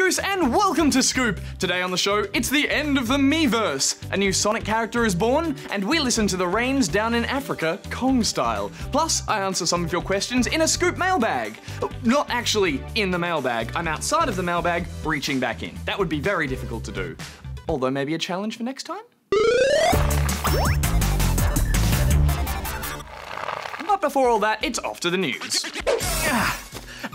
Goose and welcome to Scoop! Today on the show, it's the end of the Miiverse. A new Sonic character is born, and we listen to the rains down in Africa, Kong style. Plus, I answer some of your questions in a Scoop mailbag. Not actually in the mailbag, I'm outside of the mailbag, reaching back in. That would be very difficult to do. Although maybe a challenge for next time? But before all that, it's off to the news.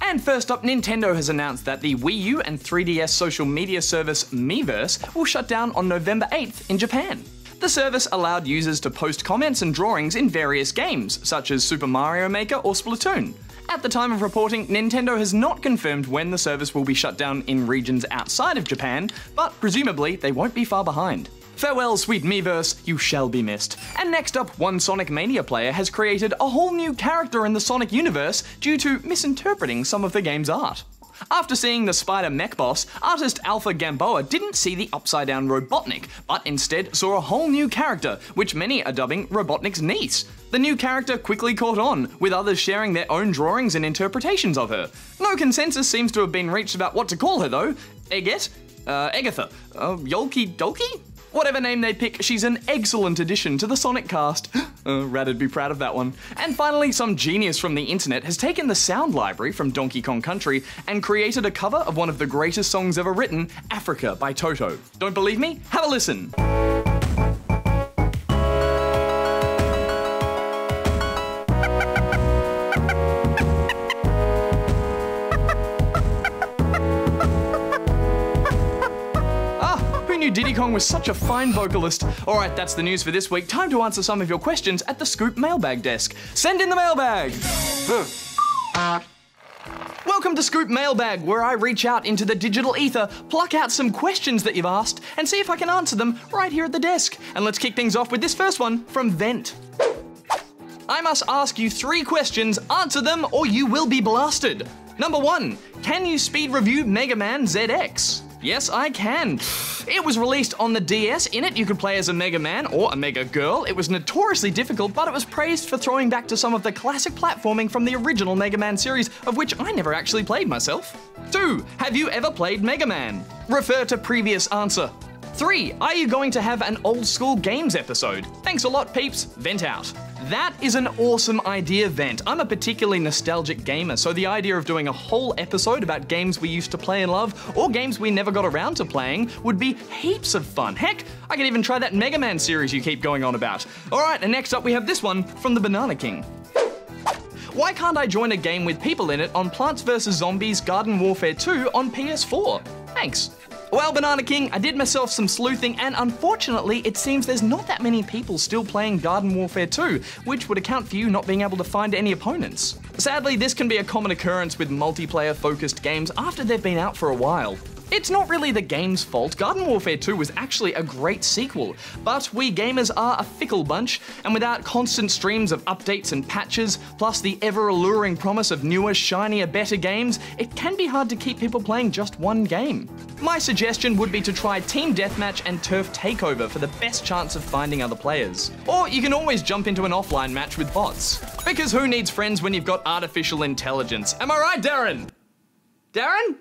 And first up, Nintendo has announced that the Wii U and 3DS social media service Miiverse will shut down on November 8th in Japan. The service allowed users to post comments and drawings in various games, such as Super Mario Maker or Splatoon. At the time of reporting, Nintendo has not confirmed when the service will be shut down in regions outside of Japan, but presumably they won't be far behind. Farewell, sweet Miiverse, you shall be missed. And next up, one Sonic Mania player has created a whole new character in the Sonic universe due to misinterpreting some of the game's art. After seeing the Spider Mech Boss, artist Alpha Gamboa didn't see the upside-down Robotnik, but instead saw a whole new character, which many are dubbing Robotnik's niece. The new character quickly caught on, with others sharing their own drawings and interpretations of her. No consensus seems to have been reached about what to call her though. Egget? Egatha? Yolki Dolki? Whatever name they pick, she's an excellent addition to the Sonic cast. Rad'd be proud of that one. And finally, some genius from the internet has taken the sound library from Donkey Kong Country and created a cover of one of the greatest songs ever written, Africa by Toto. Don't believe me? Have a listen. Diddy Kong was such a fine vocalist. Alright, that's the news for this week. Time to answer some of your questions at the Scoop mailbag desk. Send in the mailbag! Welcome to Scoop Mailbag, where I reach out into the digital ether, pluck out some questions that you've asked, and see if I can answer them right here at the desk. And let's kick things off with this first one from Vent. I must ask you 3 questions, answer them or you will be blasted. Number 1, can you speed review Mega Man ZX? Yes, I can. It was released on the DS. In it, you could play as a Mega Man or a Mega Girl. It was notoriously difficult, but it was praised for throwing back to some of the classic platforming from the original Mega Man series, of which I never actually played myself. 2, have you ever played Mega Man? Refer to previous answer. 3, are you going to have an old school games episode? Thanks a lot, peeps. Vent out. That is an awesome idea, Vent. I'm a particularly nostalgic gamer, so the idea of doing a whole episode about games we used to play and love, or games we never got around to playing, would be heaps of fun. Heck, I could even try that Mega Man series you keep going on about. Alright, and next up we have this one from the Banana King. Why can't I join a game with people in it on Plants vs. Zombies Garden Warfare 2 on PS4? Thanks. Well, Banana King, I did myself some sleuthing, and unfortunately, it seems there's not that many people still playing Garden Warfare 2, which would account for you not being able to find any opponents. Sadly, this can be a common occurrence with multiplayer-focused games after they've been out for a while. It's not really the game's fault. Garden Warfare 2 was actually a great sequel, but we gamers are a fickle bunch, and without constant streams of updates and patches, plus the ever-alluring promise of newer, shinier, better games, it can be hard to keep people playing just one game. My suggestion would be to try Team Deathmatch and Turf Takeover for the best chance of finding other players. Or you can always jump into an offline match with bots. Because who needs friends when you've got artificial intelligence? Am I right, Darren? Darren?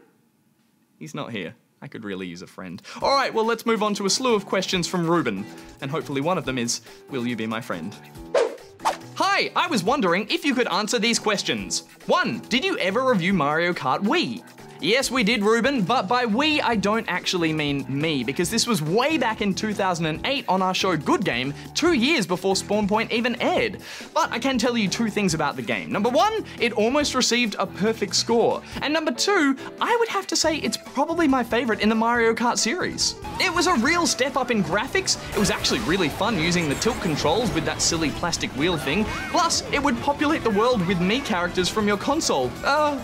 He's not here. I could really use a friend. Alright, well let's move on to a slew of questions from Ruben. And hopefully one of them is, will you be my friend? Hi, I was wondering if you could answer these questions. 1, did you ever review Mario Kart Wii? Yes, we did, Ruben, but by we, I don't actually mean me, because this was way back in 2008 on our show Good Game, 2 years before Spawn Point even aired. But I can tell you 2 things about the game. Number 1, it almost received a perfect score. And number 2, I would have to say it's probably my favorite in the Mario Kart series. It was a real step up in graphics, it was actually really fun using the tilt controls with that silly plastic wheel thing, plus it would populate the world with Mii characters from your console.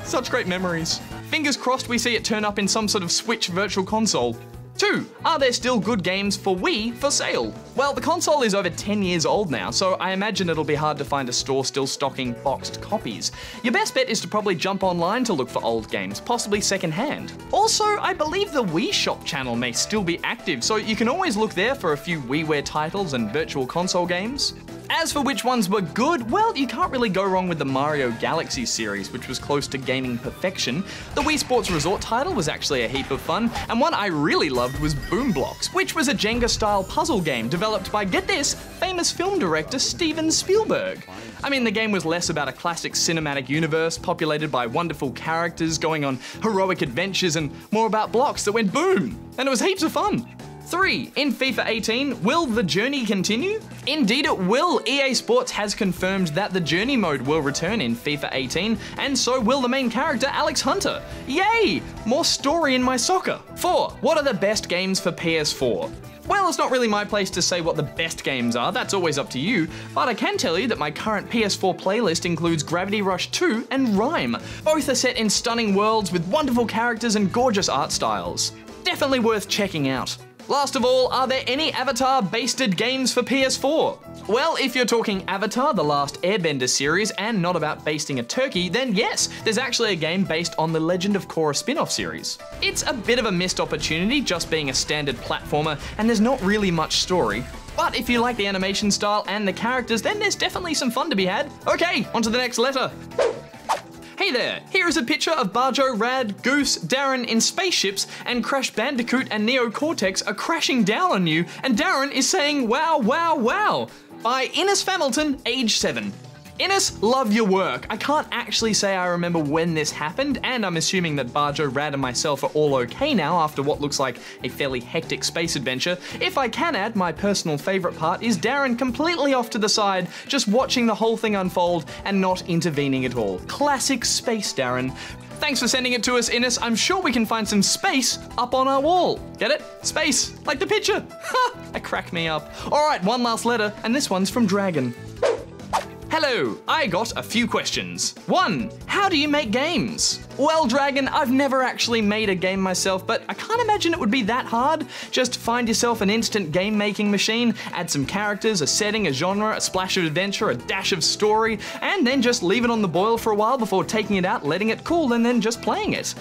Such great memories. Fingers crossed we see it turn up in some sort of Switch virtual console. 2, are there still good games for Wii for sale? Well, the console is over 10 years old now, so I imagine it'll be hard to find a store still stocking boxed copies. Your best bet is to probably jump online to look for old games, possibly secondhand. Also, I believe the Wii Shop channel may still be active, so you can always look there for a few WiiWare titles and virtual console games. As for which ones were good, well, you can't really go wrong with the Mario Galaxy series, which was close to gaming perfection. The Wii Sports Resort title was actually a heap of fun, and one I really loved was Boom Blocks, which was a Jenga-style puzzle game developed by, get this, famous film director Steven Spielberg. I mean, the game was less about a classic cinematic universe populated by wonderful characters going on heroic adventures and more about blocks that went boom, and it was heaps of fun. 3. In FIFA 18, will the journey continue? Indeed it will. EA Sports has confirmed that the journey mode will return in FIFA 18, and so will the main character Alex Hunter. Yay! More story in my soccer. 4. What are the best games for PS4? Well, it's not really my place to say what the best games are, that's always up to you, but I can tell you that my current PS4 playlist includes Gravity Rush 2 and Rhyme. Both are set in stunning worlds with wonderful characters and gorgeous art styles. Definitely worth checking out. Last of all, are there any Avatar-based games for PS4? Well, if you're talking Avatar, The Last Airbender series, and not about basting a turkey, then yes, there's actually a game based on the Legend of Korra spin-off series. It's a bit of a missed opportunity, just being a standard platformer, and there's not really much story. But if you like the animation style and the characters, then there's definitely some fun to be had. Okay, on to the next letter. Hey there, here is a picture of Barjo, Rad, Goose, Darren in spaceships, and Crash Bandicoot and Neo Cortex are crashing down on you, and Darren is saying wow, wow, wow, by Ines Familton, age 7. Ines, love your work. I can't actually say I remember when this happened, and I'm assuming that Barjo, Rad, and myself are all okay now after what looks like a fairly hectic space adventure. If I can add, my personal favourite part is Darren completely off to the side, just watching the whole thing unfold and not intervening at all. Classic space Darren. Thanks for sending it to us, Ines. I'm sure we can find some space up on our wall. Get it? Space, like the picture. Ha! That cracked me up. All right, one last letter, and this one's from Dragon. Hello, I got a few questions. 1. How do you make games? Well, Dragon, I've never actually made a game myself, but I can't imagine it would be that hard. Just find yourself an instant game-making machine, add some characters, a setting, a genre, a splash of adventure, a dash of story, and then just leave it on the boil for a while before taking it out, letting it cool, and then just playing it.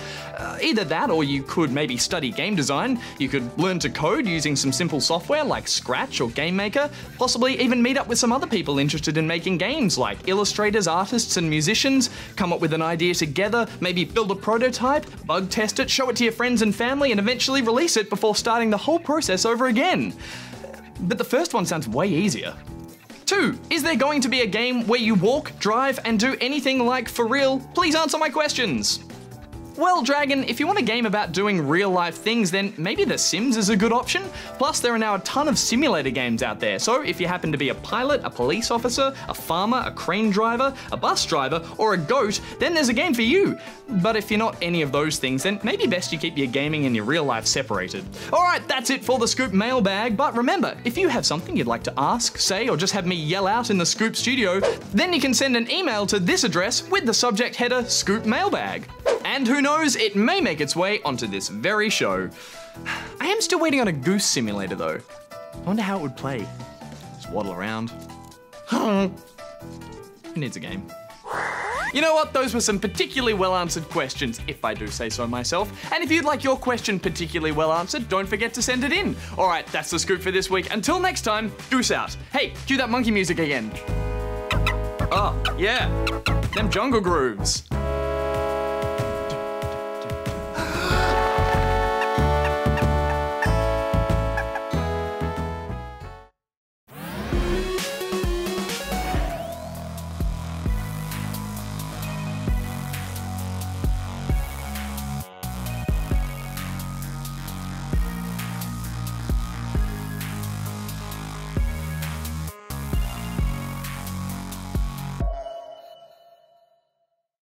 Either that, or you could maybe study game design. You could learn to code using some simple software like Scratch or Game Maker, possibly even meet up with some other people interested in making games like illustrators, artists, and musicians, come up with an idea together, maybe build a prototype, bug test it, show it to your friends and family, and eventually release it before starting the whole process over again. But the first one sounds way easier. 2. Is there going to be a game where you walk, drive, and do anything like for real? Please answer my questions. Well, Dragon, if you want a game about doing real-life things, then maybe The Sims is a good option. Plus, there are now a ton of simulator games out there, so if you happen to be a pilot, a police officer, a farmer, a crane driver, a bus driver, or a goat, then there's a game for you. But if you're not any of those things, then maybe best you keep your gaming and your real life separated. Alright, that's it for the Scoop Mailbag, but remember, if you have something you'd like to ask, say, or just have me yell out in the Scoop studio, then you can send an email to this address with the subject header Scoop Mailbag. And who knows, it may make its way onto this very show. I am still waiting on a Goose simulator though. I wonder how it would play. Just waddle around. Who needs a game? You know what, those were some particularly well answered questions, if I do say so myself. And if you'd like your question particularly well answered, don't forget to send it in. Alright, that's the Scoop for this week. Until next time, Goose out. Hey, cue that monkey music again. Oh, yeah, them jungle grooves.